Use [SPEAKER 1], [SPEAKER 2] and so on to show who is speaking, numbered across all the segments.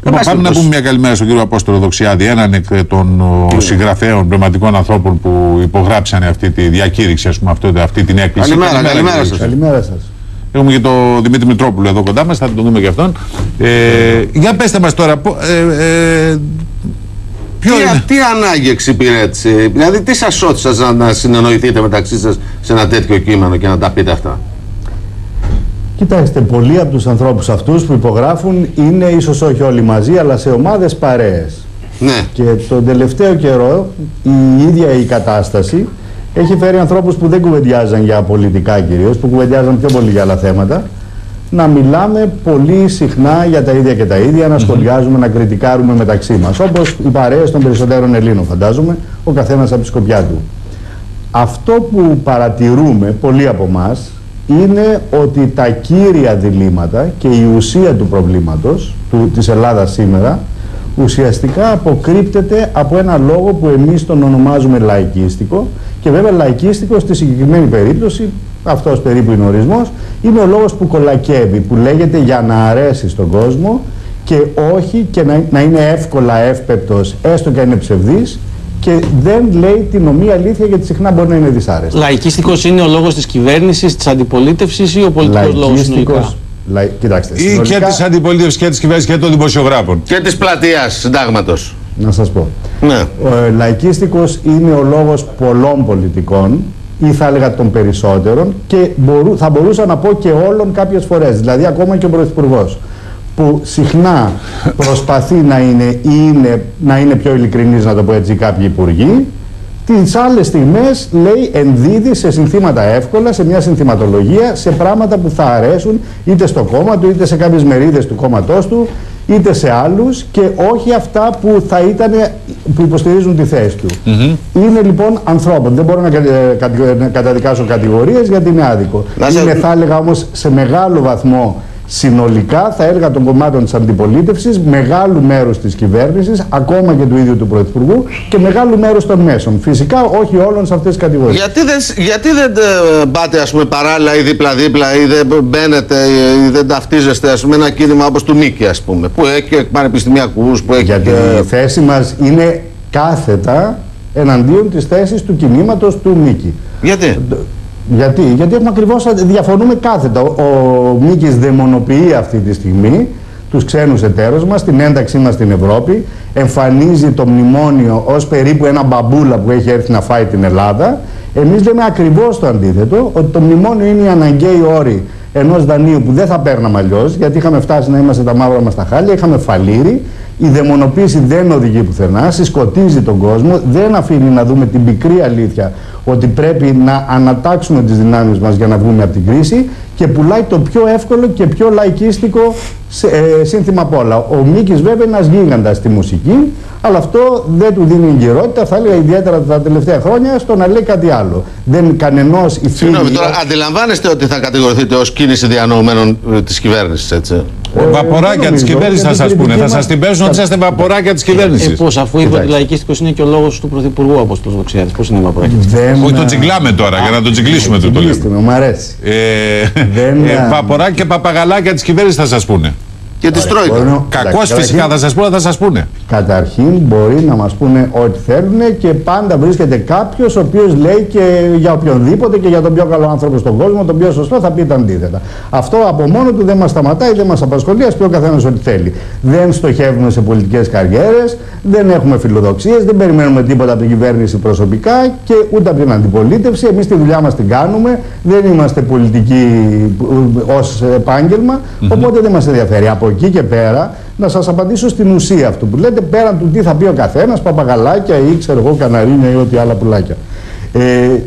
[SPEAKER 1] Πάμε να πούμε μια καλημέρα στον κύριο Απόστολο Δοξιάδη, έναν εκ των συγγραφέων πνευματικών ανθρώπων που υπογράψανε αυτή τη διακήρυξη, ας πούμε, αυτή την έκκληση.
[SPEAKER 2] Καλημέρα σας.
[SPEAKER 1] Έχουμε και τον Δημήτρη Μητρόπουλο εδώ κοντά μας, θα τον δούμε και αυτόν. Για πέστε μας τώρα,
[SPEAKER 3] τι ανάγκη εξυπηρέτησε, δηλαδή τι σας σώτησε να συνεννοηθείτε μεταξύ σας σε ένα τέτοιο κείμενο και να τα πείτε αυτά?
[SPEAKER 2] Κοιτάξτε, πολλοί από τους ανθρώπους αυτούς που υπογράφουν είναι ίσως όχι όλοι μαζί, αλλά σε ομάδες παρέες.
[SPEAKER 3] Ναι.
[SPEAKER 2] Και τον τελευταίο καιρό η ίδια η κατάσταση έχει φέρει ανθρώπους που δεν κουβεντιάζαν για πολιτικά κυρίως, που κουβεντιάζαν πιο πολύ για άλλα θέματα, να μιλάμε πολύ συχνά για τα ίδια και τα ίδια, να σχολιάζουμε, να κριτικάρουμε μεταξύ μας. Όπως οι παρέες των περισσότερων Ελλήνων, φαντάζομαι, ο καθένας από τη σκοπιά του. Αυτό που παρατηρούμε πολλοί από εμάς είναι ότι τα κύρια διλήμματα και η ουσία του προβλήματος της Ελλάδας σήμερα ουσιαστικά αποκρύπτεται από ένα λόγο που εμείς τον ονομάζουμε λαϊκίστικο, και βέβαια λαϊκίστικο στη συγκεκριμένη περίπτωση, αυτός περίπου είναι ο ορισμός, είναι ο λόγος που κολακεύει, που λέγεται για να αρέσει στον κόσμο και όχι και να είναι εύκολα εύπεπτος, έστω και αν είναι ψευδής, και δεν λέει την ομοία αλήθεια, γιατί συχνά μπορεί να είναι δυσάρεστη.
[SPEAKER 4] Λαϊκίστικος είναι ο λόγος της κυβέρνησης, της αντιπολίτευσης, ή ο πολιτικός λόγος συνολικά?
[SPEAKER 2] Κοιτάξτε,
[SPEAKER 1] ή συνολικά, και της αντιπολίτευσης και της κυβέρνησης και των δημοσιογράφων.
[SPEAKER 3] Και της πλατείας συντάγματος.
[SPEAKER 2] Να σας πω.
[SPEAKER 3] Ναι.
[SPEAKER 2] Ο λαϊκίστικος είναι ο λόγος πολλών πολιτικών, ή θα έλεγα των περισσότερων, και θα μπορούσα να πω και όλων κάποιες φορές. Δηλαδή ακόμα και ο Πρωθυπουργός, που συχνά προσπαθεί να είναι πιο ειλικρινής, να το πω έτσι, κάποιοι υπουργοί, τις άλλες στιγμές λέει, ενδίδει σε συνθήματα εύκολα, σε μια συνθηματολογία, σε πράγματα που θα αρέσουν είτε στο κόμμα του, είτε σε κάποιες μερίδες του κόμματός του, είτε σε άλλους, και όχι αυτά που υποστηρίζουν τη θέση του. Είναι λοιπόν ανθρώπων. Δεν μπορώ να καταδικάσω κατηγορίες, γιατί είναι άδικο. Είναι, θα έλεγα όμως, σε μεγάλο βαθμό συνολικά, θα έλεγα, των κομμάτων της αντιπολίτευσης, μεγάλου μέρους της κυβέρνησης, ακόμα και του ίδιου του Πρωθυπουργού, και μεγάλου μέρους των μέσων. Φυσικά όχι όλων σε αυτές τις κατηγορίες.
[SPEAKER 3] Γιατί δεν πάτε, ας πούμε, παράλληλα ή δίπλα-δίπλα, ή δεν μπαίνετε ή δεν ταυτίζεστε, ας πούμε, ένα κίνημα όπως του Μίκη, ας πούμε, που έχει πανεπιστημιακούς, που έχει...
[SPEAKER 2] Γιατί η θέση μας είναι κάθετα εναντίον της θέσης του κινήματος του Μίκη. Γιατί έχουμε ακριβώς, διαφωνούμε κάθετα. Ο Μίκης δαιμονοποιεί αυτή τη στιγμή τους ξένους εταίρους μας, την ένταξή μας στην Ευρώπη, εμφανίζει το μνημόνιο ως περίπου ένα μπαμπούλα που έχει έρθει να φάει την Ελλάδα. Εμείς λέμε ακριβώς το αντίθετο, ότι το μνημόνιο είναι οι αναγκαίοι όροι ενός δανείου που δεν θα παίρναμε αλλιώς, γιατί είχαμε φτάσει να είμαστε τα μαύρα μας τα χάλια, είχαμε φαλήρει. Η δαιμονοποίηση δεν οδηγεί πουθενά, συσκοτίζει τον κόσμο, δεν αφήνει να δούμε την πικρή αλήθεια ότι πρέπει να ανατάξουμε τις δυνάμεις μας για να βγούμε από την κρίση, και πουλάει το πιο εύκολο και πιο λαϊκίστικο σύνθημα απ' όλα. Ο Μίκης βέβαια είναι ένας γίγαντας στη μουσική, αλλά αυτό δεν του δίνει εγκυρότητα, θα έλεγα, ιδιαίτερα τα τελευταία χρόνια, στο να λέει κάτι άλλο. Δεν κανενός υφήλει.
[SPEAKER 3] Συγγνώμη, τώρα αντιλαμβάνεστε ότι θα κατηγορηθείτε ως κίνηση διανοουμένων της κυβέρνησης, έτσι?
[SPEAKER 1] Βαποράκια της κυβέρνησης θα σας πούνε. Θα σας την παίζουν ότι είσαστε βαποράκια της κυβέρνησης.
[SPEAKER 4] Πώς, αφού είπε ότι λαϊκίστικος είναι και ο λόγος του Πρωθυπουργού, Απόστολος Δοξιάδης, πώς είναι βαποράκια?
[SPEAKER 1] Όχι, το τσιγκλάμε τώρα, για να το τσιγκλίσουμε το λέμε.
[SPEAKER 2] Μου αρέσει.
[SPEAKER 1] Βαποράκια και παπαγαλάκια της κυβέρνησης θα σας πούνε.
[SPEAKER 3] Και τη Τρόικα.
[SPEAKER 1] Κακώς φυσικά θα σας πούνε.
[SPEAKER 2] Καταρχήν μπορεί να μας πούνε ό,τι θέλουν, και πάντα βρίσκεται κάποιος ο οποίος λέει και για οποιονδήποτε και για τον πιο καλό άνθρωπο στον κόσμο, τον πιο σωστό, θα πει τα αντίθετα. Αυτό από μόνο του δεν μας σταματάει, δεν μας απασχολεί, ας πει ο καθένας ό,τι θέλει. Δεν στοχεύουμε σε πολιτικές καριέρες, δεν έχουμε φιλοδοξίες, δεν περιμένουμε τίποτα από την κυβέρνηση προσωπικά και ούτε από την αντιπολίτευση. Εμείς τη δουλειά μας την κάνουμε, δεν είμαστε πολιτικοί ως επάγγελμα, οπότε δεν μας ενδιαφέρει. Από εκεί και πέρα, να σας απαντήσω στην ουσία αυτού που λέτε, πέραν του τι θα πει ο καθένας, παπαγαλάκια ή ξέρω εγώ καναρίνια ή ό,τι άλλα πουλάκια.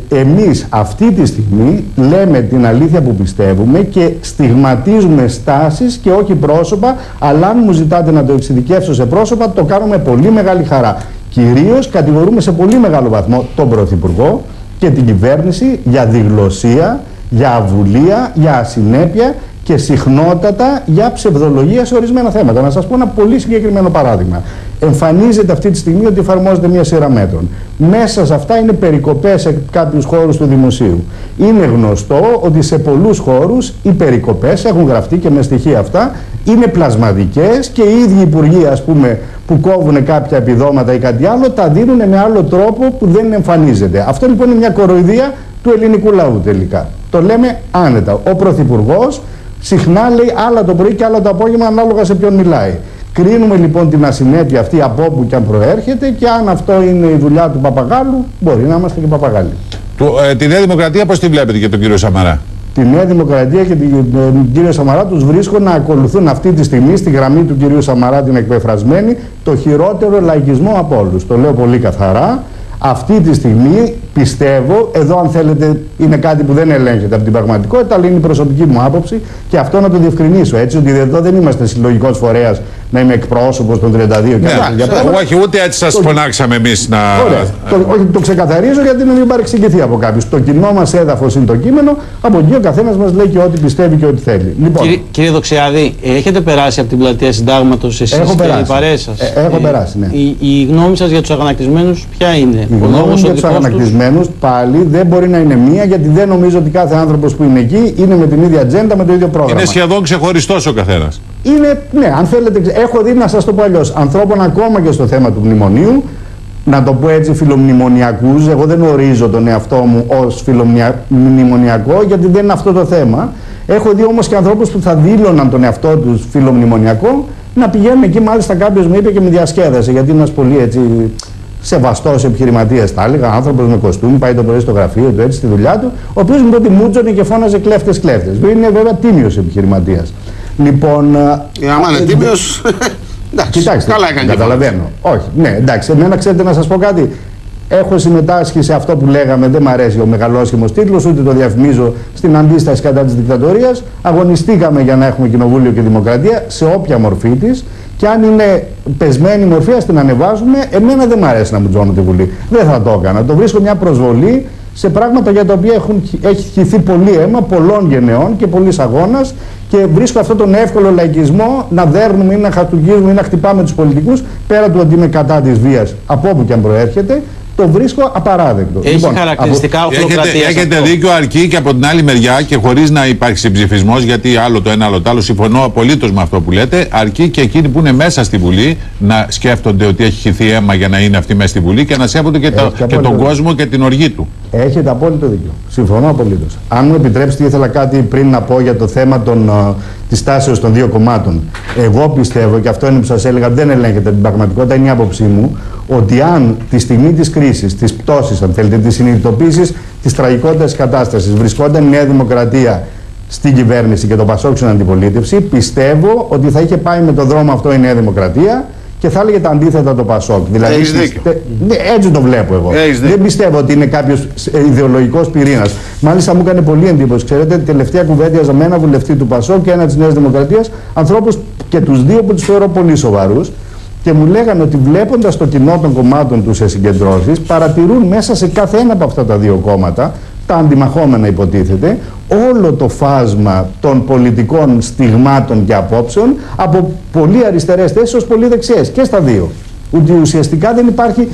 [SPEAKER 2] Εμείς αυτή τη στιγμή λέμε την αλήθεια που πιστεύουμε και στιγματίζουμε στάσεις και όχι πρόσωπα, αλλά αν μου ζητάτε να το εξειδικεύσω σε πρόσωπα, το κάνουμε πολύ μεγάλη χαρά. Κυρίως κατηγορούμε σε πολύ μεγάλο βαθμό τον Πρωθυπουργό και την κυβέρνηση για διγλωσία, για αβουλία, για ασυνέπεια και συχνότατα για ψευδολογία σε ορισμένα θέματα. Να σας πω ένα πολύ συγκεκριμένο παράδειγμα. Εμφανίζεται αυτή τη στιγμή ότι εφαρμόζεται μια σειρά μέτρων. Μέσα σε αυτά είναι περικοπές σε κάποιους χώρους του δημοσίου. Είναι γνωστό ότι σε πολλούς χώρους οι περικοπές έχουν γραφτεί και με στοιχεία αυτά είναι πλασματικές και οι ίδιοι υπουργοί, ας πούμε, που κόβουν κάποια επιδόματα ή κάτι άλλο, τα δίνουν με άλλο τρόπο που δεν εμφανίζεται. Αυτό λοιπόν είναι μια κοροϊδία του ελληνικού λαού τελικά. Το λέμε άνετα. Ο Πρωθυπουργός συχνά λέει άλλα το πρωί και άλλα το απόγευμα ανάλογα σε ποιον μιλάει. Κρίνουμε λοιπόν την ασυνέπεια αυτή από όπου και αν προέρχεται και αν αυτό είναι η δουλειά του παπαγάλου, μπορεί να είμαστε και παπαγάλοι.
[SPEAKER 1] Τη Νέα Δημοκρατία πώς τη βλέπετε και τον κύριο Σαμαρά?
[SPEAKER 2] Τη Νέα Δημοκρατία και τον κύριο Σαμαρά τους βρίσκω να ακολουθούν αυτή τη στιγμή στη γραμμή του κυρίου Σαμαρά, την εκπεφρασμένη, το χειρότερο λαϊκισμό από όλους. Το λέω πολύ καθαρά. Αυτή τη στιγμή πιστεύω, εδώ αν θέλετε είναι κάτι που δεν ελέγχεται από την πραγματικότητα, αλλά είναι η προσωπική μου άποψη και αυτό να το διευκρινίσω. Έτσι, ότι εδώ δεν είμαστε συλλογικός φορέας να είμαι εκπρόσωπος των 32 και
[SPEAKER 1] άλλα. Όχι, ούτε έτσι σας φωνάξαμε εμείς να.
[SPEAKER 2] Όχι, το ξεκαθαρίζω γιατί να μην παρεξηγηθεί από κάποιους. Το κοινό μας έδαφος είναι το κείμενο, από εκεί ο καθένας μας λέει και ό,τι πιστεύει και ό,τι θέλει. Λοιπόν,
[SPEAKER 4] κύριε Δοξιάδη, έχετε περάσει από την πλατεία Συντάγματος εσείς και οι παρέες σας?
[SPEAKER 2] Έχω περάσει, ναι.
[SPEAKER 4] Η γνώμη σας για τους αγανακτισμένους ποια είναι?
[SPEAKER 2] Η γνώμη για τους αγανακτισμένους πάλι δεν μπορεί να είναι μία, γιατί δεν νομίζω ότι κάθε άνθρωπος που είναι εκεί είναι με την ίδια ατζέντα, με το ίδιο πρόγραμμα.
[SPEAKER 1] Είναι σχεδόν ξεχωριστός ο καθένας.
[SPEAKER 2] Είναι, ναι, αν θέλετε, έχω δει, να σας το πω αλλιώς, ανθρώπων ακόμα και στο θέμα του μνημονίου, να το πω έτσι, φιλομνημονιακούς. Εγώ δεν ορίζω τον εαυτό μου ως φιλομνημονιακό, γιατί δεν είναι αυτό το θέμα. Έχω δει όμως και ανθρώπους που θα δήλωναν τον εαυτό τους φιλομνημονιακό να πηγαίνουν εκεί. Μάλιστα κάποιος μου είπε και με διασκέδασε, γιατί είναι ένας πολύ έτσι σεβαστός επιχειρηματίας, θα έλεγα, άνθρωπος με κοστούμι, πάει το πρωί στο γραφείο του, έτσι στη δουλειά του, ο οποίος μου τότε μούτζωνε και φώναζε κλέφτες. Είναι βέβαια τίμιος επιχειρηματίας. Λοιπόν.
[SPEAKER 3] Άμα είναι τίμιος.
[SPEAKER 2] Κοιτάξτε, καλά έκανε. Καταλαβαίνω. Όχι, ναι, εντάξει, εμένα ξέρετε να σας πω κάτι. Έχω συμμετάσχει σε αυτό που λέγαμε, δεν μ' αρέσει ο μεγαλόσχημος τίτλος, ούτε το διαφημίζω, στην αντίσταση κατά της δικτατορίας. Αγωνιστήκαμε για να έχουμε κοινοβούλιο και δημοκρατία σε όποια μορφή της. Και αν είναι πεσμένη μορφή, ας την ανεβάζουμε. Εμένα δεν μ' αρέσει να μου τζώνω τη Βουλή. Δεν θα το έκανα. Το βρίσκω μια προσβολή σε πράγματα για τα οποία έχει χυθεί πολύ αίμα πολλών γενεών και πολλής αγώνας. Και βρίσκω αυτόν τον εύκολο λαϊκισμό να δέρνουμε ή να χαρτουγίζουμε ή να χτυπάμε τους πολιτικούς, πέρα του ότι είμαι κατά της βίας από όπου και αν προέρχεται. Το βρίσκω απαράδεκτο.
[SPEAKER 4] Έχει λοιπόν, χαρακτηριστικά οχλοκρατίας.
[SPEAKER 1] Έχετε δίκιο, αρκεί και από την άλλη μεριά και χωρίς να υπάρχει συμψηφισμός, γιατί άλλο το ένα, άλλο το άλλο, συμφωνώ απολύτως με αυτό που λέτε, αρκεί και εκείνοι που είναι μέσα στη Βουλή να σκέφτονται ότι έχει χυθεί αίμα για να είναι αυτοί μέσα στη Βουλή και να σέβονται και τον κόσμο και την οργή του.
[SPEAKER 2] Έχετε απόλυτο δίκιο. Συμφωνώ απολύτως. Αν μου επιτρέψετε, ήθελα κάτι πριν να πω για το θέμα της τάσεως των δύο κομμάτων. Εγώ πιστεύω, και αυτό είναι που σας έλεγα, δεν ελέγχεται την πραγματικότητα, είναι η άποψή μου, ότι αν τη στιγμή της κρίσης, της πτώσης, αν θέλετε, της συνειδητοποίησης της τραγικότητας της κατάστασης, βρισκόταν η Νέα Δημοκρατία στην κυβέρνηση και το Πασόκ στην αντιπολίτευση, πιστεύω ότι θα είχε πάει με τον δρόμο αυτό η Νέα Δημοκρατία και θα έλεγε τα αντίθετα το Πασόκ. Δηλαδή, έτσι το βλέπω εγώ. Δεν πιστεύω ότι είναι κάποιος ιδεολογικός πυρήνας. Μάλιστα μου έκανε πολύ εντύπωση. Ξέρετε, τελευταία κουβέντιαζα με ένα βουλευτή του Πασόκ και ένα της Νέας Δημοκρατίας, ανθρώπους και τους δύο που τους θεωρώ πολύ σοβαρούς. Και μου λέγανε ότι βλέποντας το κοινό των κομμάτων τους σε συγκεντρώσεις, παρατηρούν μέσα σε κάθε ένα από αυτά τα δύο κόμματα, τα αντιμαχόμενα υποτίθεται, όλο το φάσμα των πολιτικών στιγμάτων και απόψεων, από πολύ αριστερές θέσεις ως πολύ δεξιές, και στα δύο. Ότι ουσιαστικά δεν υπάρχει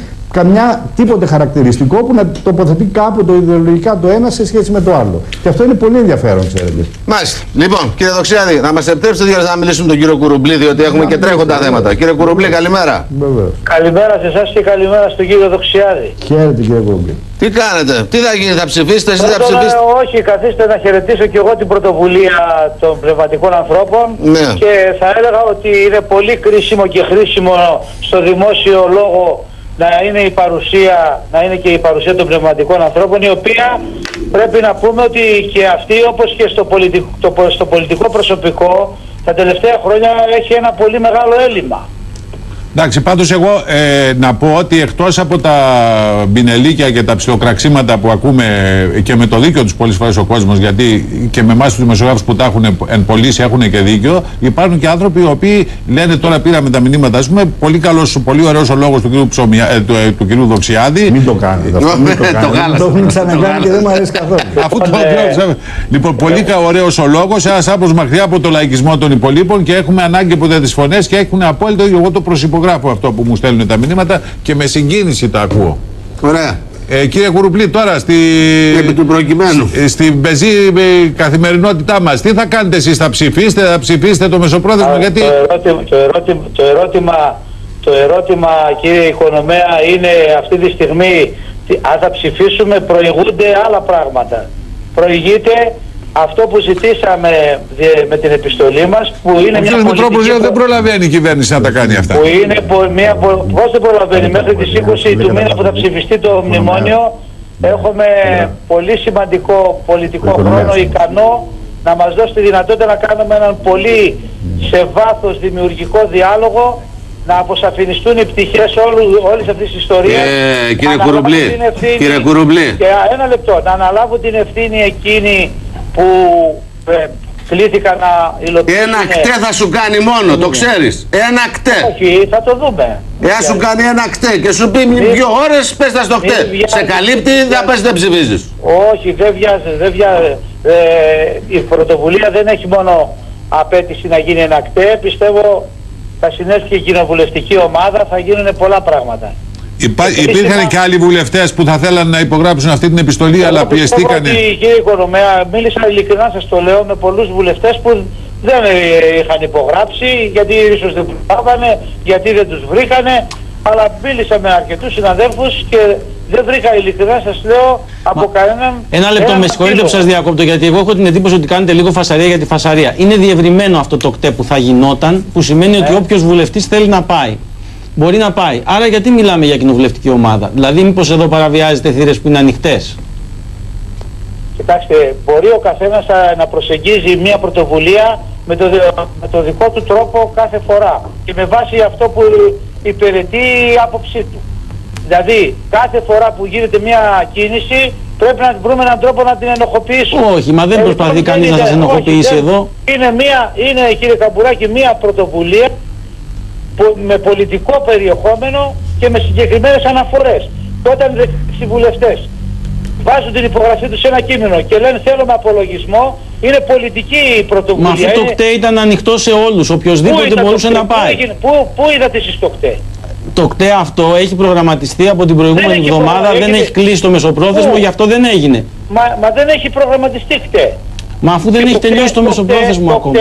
[SPEAKER 2] τίποτε χαρακτηριστικό που να τοποθετεί κάπου το ιδεολογικά το ένα σε σχέση με το άλλο. Και αυτό είναι πολύ ενδιαφέρον, ξέρετε.
[SPEAKER 3] Μάλιστα. Λοιπόν, κύριε Δοξιάδη, να μας επιτρέψετε να μιλήσουμε με τον κύριο Κουρουμπλή, διότι έχουμε και τρέχοντα θέματα. Κύριε Κουρουμπλή, καλημέρα.
[SPEAKER 2] Βεβαίως.
[SPEAKER 5] Καλημέρα σε εσάς και καλημέρα στον κύριο Δοξιάδη.
[SPEAKER 2] Χαίρετε, κύριε Κουρουμπλή.
[SPEAKER 3] Τι κάνετε, τι θα γίνει, θα ψηφίσετε, εσείς θα ψηφίσετε?
[SPEAKER 5] Όχι, καθίστε να χαιρετήσω και εγώ την πρωτοβουλία των πνευματικών ανθρώπων.
[SPEAKER 3] Ναι.
[SPEAKER 5] Και θα έλεγα ότι είναι πολύ κρίσιμο και χρήσιμο στο δημόσιο λόγο να είναι και η παρουσία των πνευματικών ανθρώπων, η οποία πρέπει να πούμε ότι και αυτή, όπως και στο πολιτικό προσωπικό, τα τελευταία χρόνια έχει ένα πολύ μεγάλο έλλειμμα.
[SPEAKER 1] Εντάξει, πάντως εγώ να πω ότι εκτός από τα μπινελίκια και τα ψιλοκραξίματα που ακούμε και με το δίκιο τους πολλές φορές ο κόσμος, γιατί και με εμάς τους δημοσιογράφους που τα έχουν εν πωλήσει έχουν και δίκιο, υπάρχουν και άνθρωποι οι οποίοι λένε, τώρα πήραμε τα μηνύματα, ας πούμε, πολύ καλός, πολύ ωραίος ο λόγος του κυρίου Δοξιάδη.
[SPEAKER 2] Μην το κάνετε αυτό, το έχουν ξανακάνει και δεν μου αρέσει καθόλου.
[SPEAKER 1] Αφού το λέω, λοιπόν, πολύ ωραίος ο λόγος, ένας άνθρωπος μακριά από το λαϊκισμό των υπολείπων, και έχουμε ανάγκη από τις φωνές και έχουν απόλυτο, εγώ το προσυπογράφω. υπογράφω αυτό που μου στέλνουν τα μηνύματα και με συγκίνηση τα ακούω.
[SPEAKER 3] Ωραία.
[SPEAKER 1] Κύριε Κουρουπλή, τώρα
[SPEAKER 3] επί του προκειμένου,
[SPEAKER 1] στην πεζή καθημερινότητά μας, τι θα κάνετε εσείς, θα ψηφίσετε το μεσοπρόθεσμο, γιατί...
[SPEAKER 5] Το ερώτημα, κύριε Οικονομέα, είναι αυτή τη στιγμή, αν θα ψηφίσουμε, προηγούνται άλλα πράγματα. Προηγείται αυτό που ζητήσαμε με την επιστολή μας, που είναι μια πολιτική...
[SPEAKER 1] Δεν προλαβαίνει η κυβέρνηση να τα κάνει αυτά.
[SPEAKER 5] Που είναι πώς δεν προλαβαίνει, μέχρι τις 20 του μήνα που θα ψηφιστεί το μνημόνιο, έχουμε πολύ σημαντικό πολιτικό χρόνο ικανό να μας δώσει τη δυνατότητα να κάνουμε έναν πολύ σε βάθος δημιουργικό διάλογο, να αποσαφινιστούν οι πτυχές όλης αυτής της ιστορίας.
[SPEAKER 3] Κύριε Κουρουπλή.
[SPEAKER 5] Και ένα λεπτό, να αναλάβουν την ευθύνη εκείνοι που κλήθηκαν να υλοποιήσουν.
[SPEAKER 3] Ένα κτέ θα σου κάνει μόνο, το ξέρεις. Ένα κτέ.
[SPEAKER 5] Όχι, θα το δούμε.
[SPEAKER 3] Εάν σου κάνει ένα κτέ και σου πει 2 ώρες, πες τα στο κτέ. Σε καλύπτει, θα πες δεν ψηφίζεις.
[SPEAKER 5] Όχι, δεν βιάζει. Η πρωτοβουλία δεν έχει μόνο απέτηση να γίνει ένα κτέ. Πιστεύω θα συνέλθει και η κοινοβουλευτική ομάδα, θα γίνουν πολλά πράγματα.
[SPEAKER 1] Υπήρχαν και άλλοι βουλευτές που θα θέλαν να υπογράψουν αυτή την επιστολή, αλλά πιεστήκανε.
[SPEAKER 5] Κύριε Οικονομέα, μίλησα ειλικρινά, σας το λέω, με πολλούς βουλευτές που δεν είχαν υπογράψει, γιατί ίσως δεν προλάβανε, γιατί δεν τους βρήκανε, αλλά μίλησα με αρκετούς συναδέλφους και δεν βρήκα, ειλικρινά σας λέω, από κανέναν...
[SPEAKER 4] Ένα λεπτό, με συγχωρείτε που σας διακόπτω, γιατί εγώ έχω την εντύπωση ότι κάνετε λίγο φασαρία για τη φασαρία. Είναι διευρυμένο αυτό το κτέ που θα γινόταν, που σημαίνει ότι όποιος βουλευτής θέλει να πάει, μπορεί να πάει. Άρα γιατί μιλάμε για κοινοβουλευτική ομάδα? Δηλαδή μήπως εδώ παραβιάζετε θύρες που είναι ανοιχτές?
[SPEAKER 5] Κοιτάξτε, μπορεί ο καθένας να προσεγγίζει μια πρωτοβουλία με το δικό του τρόπο κάθε φορά και με βάση αυτό που υπηρετεί η άποψή του. Δηλαδή κάθε φορά που γίνεται μια κίνηση πρέπει να βρούμε έναν τρόπο να την ενοχοποιήσουμε.
[SPEAKER 4] Όχι, μα δεν προσπαθεί κανείς να σας ενοχοποιήσει εδώ.
[SPEAKER 5] Είναι, κύριε Καμπουράκη, μια πρωτοβουλία με πολιτικό περιεχόμενο και με συγκεκριμένες αναφορές. Και όταν οι βουλευτές βάζουν την υπογραφή τους σε ένα κείμενο και λένε θέλουμε απολογισμό, είναι πολιτική πρωτοβουλία.
[SPEAKER 4] Μα αυτό το κτέ ήταν ανοιχτό σε όλους, οποιοσδήποτε μπορούσε να πάει.
[SPEAKER 5] Πού είδατε εσείς το κτέ?
[SPEAKER 4] Το κτέ αυτό έχει προγραμματιστεί από την προηγούμενη εβδομάδα, δεν έχει κλείσει το μεσοπρόθεσμο, γι' αυτό δεν έγινε.
[SPEAKER 5] Μα δεν έχει προγραμματιστεί κτέ.
[SPEAKER 4] Μα αφού δεν έχει τελειώσει το μεσοπρόθεσμο ακόμα.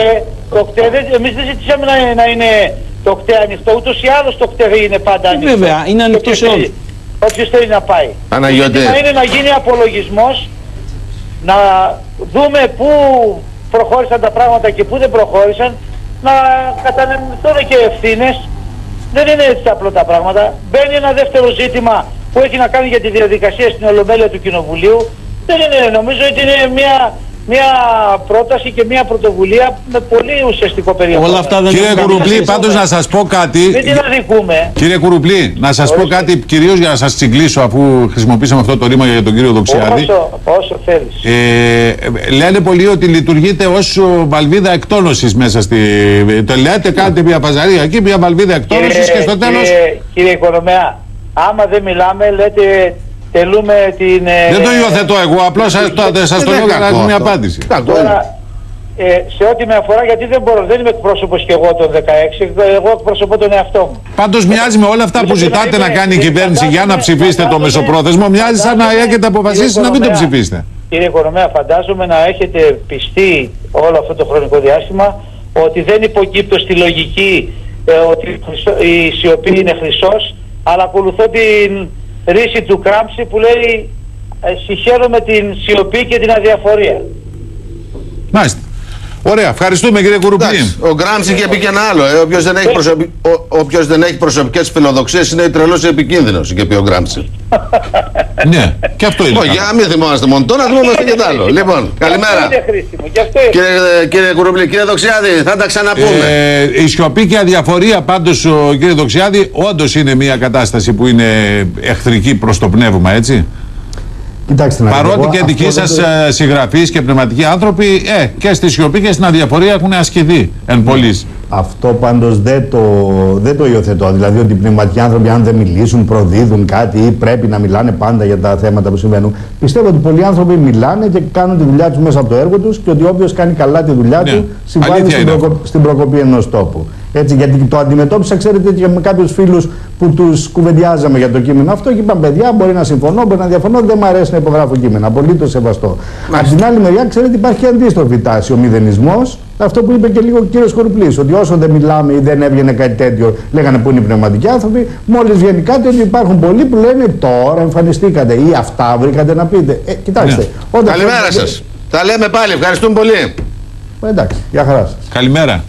[SPEAKER 5] Εμείς δεν ζητήσαμε να είναι το κτέ ανοιχτό, ούτως ή άλλως το κτέ είναι πάντα ανοιχτό.
[SPEAKER 4] Βέβαια, είναι ανοιχτό σε όλους.
[SPEAKER 5] Όποιος θέλει να πάει.
[SPEAKER 3] Παναγιώτη.
[SPEAKER 5] Είναι να γίνει απολογισμός, να δούμε πού προχώρησαν τα πράγματα και πού δεν προχώρησαν, να κατανεμηθούν και ευθύνες. Δεν είναι έτσι απλό τα πράγματα. Μπαίνει ένα δεύτερο ζήτημα που έχει να κάνει για τη διαδικασία στην Ολομέλεια του Κοινοβουλίου. Δεν είναι, νομίζω ότι είναι μια πρόταση και μια πρωτοβουλία με πολύ ουσιαστικό περιεχόμενο.
[SPEAKER 4] Όλα αυτά δεν
[SPEAKER 1] Κύριε Κουρουπλή, πάντως να σας πω κάτι.
[SPEAKER 5] Μην την αδικούμε.
[SPEAKER 1] Κύριε Κουρουπλή, να σας πω κάτι κυρίως για να σας τσιγκλίσω, αφού χρησιμοποίησαμε αυτό το ρήμα για τον κύριο Δοξιάδη.
[SPEAKER 5] Όσο θέλεις.
[SPEAKER 1] Λένε πολλοί ότι λειτουργείτε ως βαλβίδα εκτόνωσης μέσα στη... Το λέτε, κάνετε μια παζαρία εκεί, μια βαλβίδα εκτόνωσης και στο τέλος...
[SPEAKER 5] Κύριε Οικονομέα, άμα δεν μιλάμε, λέτε... Τελούμε την...
[SPEAKER 1] Δεν το υιοθετώ εγώ, απλώς σας το λέω για να μια απάντηση.
[SPEAKER 5] Τώρα, σε ό,τι με αφορά, γιατί δεν είμαι εκπρόσωπος και εγώ τον 16, εγώ εκπροσωπώ τον εαυτό μου.
[SPEAKER 1] Πάντως μοιάζει με όλα αυτά που ζητάτε να κάνει η κυβέρνηση για να ψηφίσετε το μεσοπρόθεσμο, μοιάζει σαν να έχετε αποφασίσει να μην το ψηφίσετε.
[SPEAKER 5] Κύριε Οικονομέα, φαντάζομαι να έχετε πιστεί όλο αυτό το χρονικό διάστημα ότι δεν υποκύπτω στη λογική ότι η σιωπή είναι χρυσός, αλλά ακολουθώ την ρίση του Κράμψη που λέει συγχαίρομαι την σιωπή και την αδιαφορία.
[SPEAKER 1] Μάλιστα. Ωραία, ευχαριστούμε κύριε Κουρουπλή.
[SPEAKER 3] Ο Γκράμψη είχε πει και ένα άλλο. Όποιος δεν έχει προσωπικές φιλοδοξίες είναι τρελός ή επικίνδυνος, είχε πει ο Γκράμψη.
[SPEAKER 1] Ναι, και αυτό είναι.
[SPEAKER 3] Όχι, για να μην θυμόμαστε μόνο τώρα, θυμόμαστε και το άλλο. Λοιπόν, καλημέρα. Κύριε Κουρουπλή, κύριε Δοξιάδη, θα τα ξαναπούμε.
[SPEAKER 1] Η σιωπή και η αδιαφορία πάντως, κύριε Δοξιάδη, όντως είναι μια κατάσταση που είναι εχθρική προς το πνεύμα, έτσι.
[SPEAKER 2] Κοιτάξτε,
[SPEAKER 1] παρότι και δικοί σας συγγραφείς και πνευματικοί άνθρωποι και στη σιωπή και στην αδιαφορία έχουν ασκηθεί εν πολλοίς.
[SPEAKER 2] Αυτό πάντως δεν το υιοθετώ. Δηλαδή ότι οι πνευματικοί άνθρωποι, αν δεν μιλήσουν, προδίδουν κάτι ή πρέπει να μιλάνε πάντα για τα θέματα που συμβαίνουν. Πιστεύω ότι πολλοί άνθρωποι μιλάνε και κάνουν τη δουλειά τους μέσα από το έργο τους και ότι όποιος κάνει καλά τη δουλειά του συμβάλλει στην προκοπή ενός τόπου. Έτσι, γιατί το αντιμετώπισα, ξέρετε, και με κάποιους φίλους που τους κουβεντιάζαμε για το κείμενο αυτό και είπαν: παιδιά, μπορεί να συμφωνώ, μπορεί να διαφωνώ, δεν μου αρέσει να υπογράφω κείμενα. Απολύτως σεβαστό. Από την άλλη μεριά, ξέρετε, υπάρχει και αντίστροφη τάση. Ο μηδενισμός, αυτό που είπε και λίγο ο κύριος Χορυπλής, ότι όσο δεν μιλάμε ή δεν έβγαινε κάτι τέτοιο, λέγανε που είναι οι πνευματικοί άνθρωποι, μόλις βγαίνει κάτι, ότι υπάρχουν πολλοί που λένε τώρα εμφανιστήκατε ή αυτά βρήκατε να πείτε. Κοιτάξτε.
[SPEAKER 3] Καλημέρα σας. Τα λέμε πάλι. Ευχαριστούμε πολύ.
[SPEAKER 2] Εντάξει, γεια χαρά σας.
[SPEAKER 1] Καλημέρα.